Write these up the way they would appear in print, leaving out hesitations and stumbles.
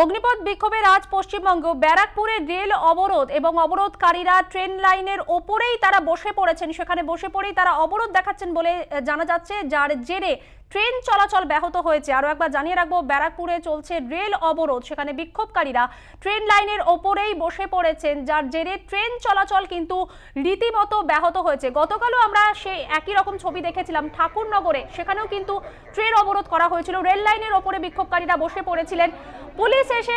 অগ্নিপথ বিক্ষোভের আজ পশ্চিমবঙ্গ ব্যারাকপুরে রেল অবরোধ এবং অবরোধকারীরা ট্রেন লাইনের ওপরেই তারা বসে পড়েছেন। সেখানে বসে পড়েই তারা অবরোধ দেখাচ্ছেন বলে জানা যাচ্ছে, যার জেরে ট্রেন চলাচল ব্যাহত হয়েছে। আরও একবার জানিয়ে রাখবো, ব্যারাকপুরে চলছে রেল অবরোধ, সেখানে বিক্ষোভকারীরা ট্রেন লাইনের ওপরেই বসে পড়েছেন, যার জেরে ট্রেন চলাচল কিন্তু রীতিমতো ব্যাহত হয়েছে। গতকালও আমরা সেই একই রকম ছবি দেখেছিলাম ঠাকুরনগরে, সেখানেও কিন্তু ট্রেন অবরোধ করা হয়েছিল। রেল লাইনের ওপরে বিক্ষোভকারীরা বসে পড়েছিলেন। পুলিশ এসে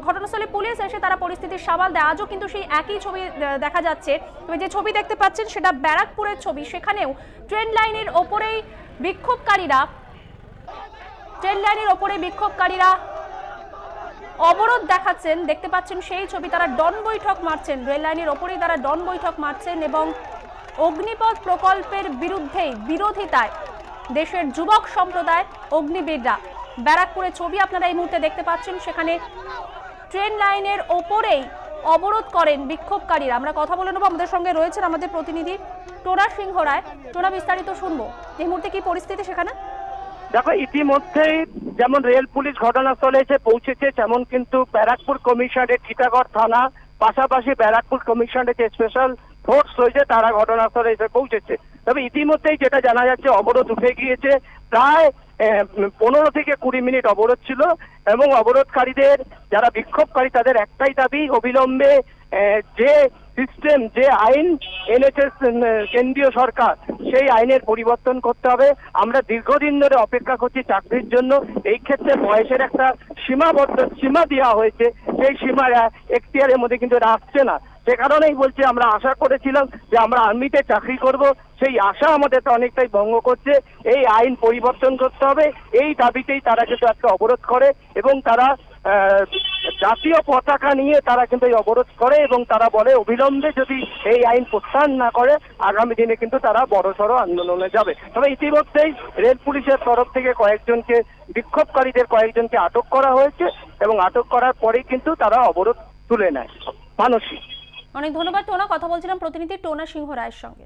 ঘটনাস্থলে পুলিশ এসে তারা পরিস্থিতির সামাল দেয়। আজও কিন্তু সেই একই ছবি দেখা যাচ্ছে। তবে যে ছবি দেখতে পাচ্ছেন সেটা ব্যারাকপুরের ছবি, সেখানেও ট্রেন লাইনের ওপরেই বিক্ষোভকারীরা অবরোধ দেখাচ্ছেন। দেখতে পাচ্ছেন সেই ছবি, তারা ডন বৈঠক মারছেন, রেল লাইনের ওপরেই তারা ডন বৈঠক মারছেন এবং অগ্নিপথ প্রকল্পের বিরোধিতায় দেশের যুবক সম্প্রদায়, অগ্নিবীররা। ব্যারাকপুরের ছবি আপনারা এই মুহূর্তে দেখতে পাচ্ছেন, সেখানে ট্রেন লাইনের ওপরেই অবরোধ করেন বিক্ষোভকারীরা। আমরা কথা বলে নেব, আমাদের সঙ্গে রয়েছেন আমাদের প্রতিনিধি টোনা সিংহ রায়। টোনা, বিস্তারিত শুনবো, এই মুহূর্তে কি পরিস্থিতি সেখানে? দেখো, ইতিমধ্যেই যেমন রেল পুলিশ ঘটনাস্থলে এসে পৌঁছেছে, তেমন কিন্তু ব্যারাকপুর কমিশনারেট টিটাগড় থানা, পাশাপাশি ব্যারাকপুর কমিশনারেট যে স্পেশাল ফোর্স রয়েছে তারা ঘটনাস্থলে এসে পৌঁছেছে। তবে ইতিমধ্যেই যেটা জানা যাচ্ছে, অবরোধ উঠে গিয়েছে। প্রায় 15 থেকে 20 মিনিট অবরোধ ছিল এবং অবরোধকারীদের যারা বিক্ষোভকারী তাদের একটাই দাবি, অবিলম্বে যে সিস্টেম, যে আইন এনেছে কেন্দ্রীয় সরকার, সেই আইনের পরিবর্তন করতে হবে। আমরা দীর্ঘদিন ধরে অপেক্ষা করছি চাকরির জন্য। এই ক্ষেত্রে বয়সের একটা সীমা দেওয়া হয়েছে, সেই সীমার এখতিয়ারের মধ্যে কিন্তু আসছে না। সে কারণেই বলছি, আমরা আশা করেছিলাম যে আমরা আর্মিতে চাকরি করব, সেই আশা আমাদের অনেকটাই ভঙ্গ করছে। এই আইন পরিবর্তন করতে হবে, এই দাবিতেই তারা কিন্তু আজকে অবরোধ করে এবং তারা জাতীয় পতাকা নিয়ে তারা কিন্তু এই অবরোধ করে এবং তারা বলে অবিলম্বে যদি এই আইন প্রত্যাহার না করে আগামী দিনে কিন্তু তারা বড়সড় আন্দোলনে যাবে। তবে ইতিমধ্যেই রেল পুলিশের তরফ থেকে বিক্ষোভকারীদের কয়েকজনকে আটক করা হয়েছে এবং আটক করার পরেই কিন্তু তারা অবরোধ তুলে নেয়। মানসী, অনেক ধন্যবাদ টোনা। কথা বলছিলাম প্রতিনিধি টোনা সিংহ রায়ের সঙ্গে।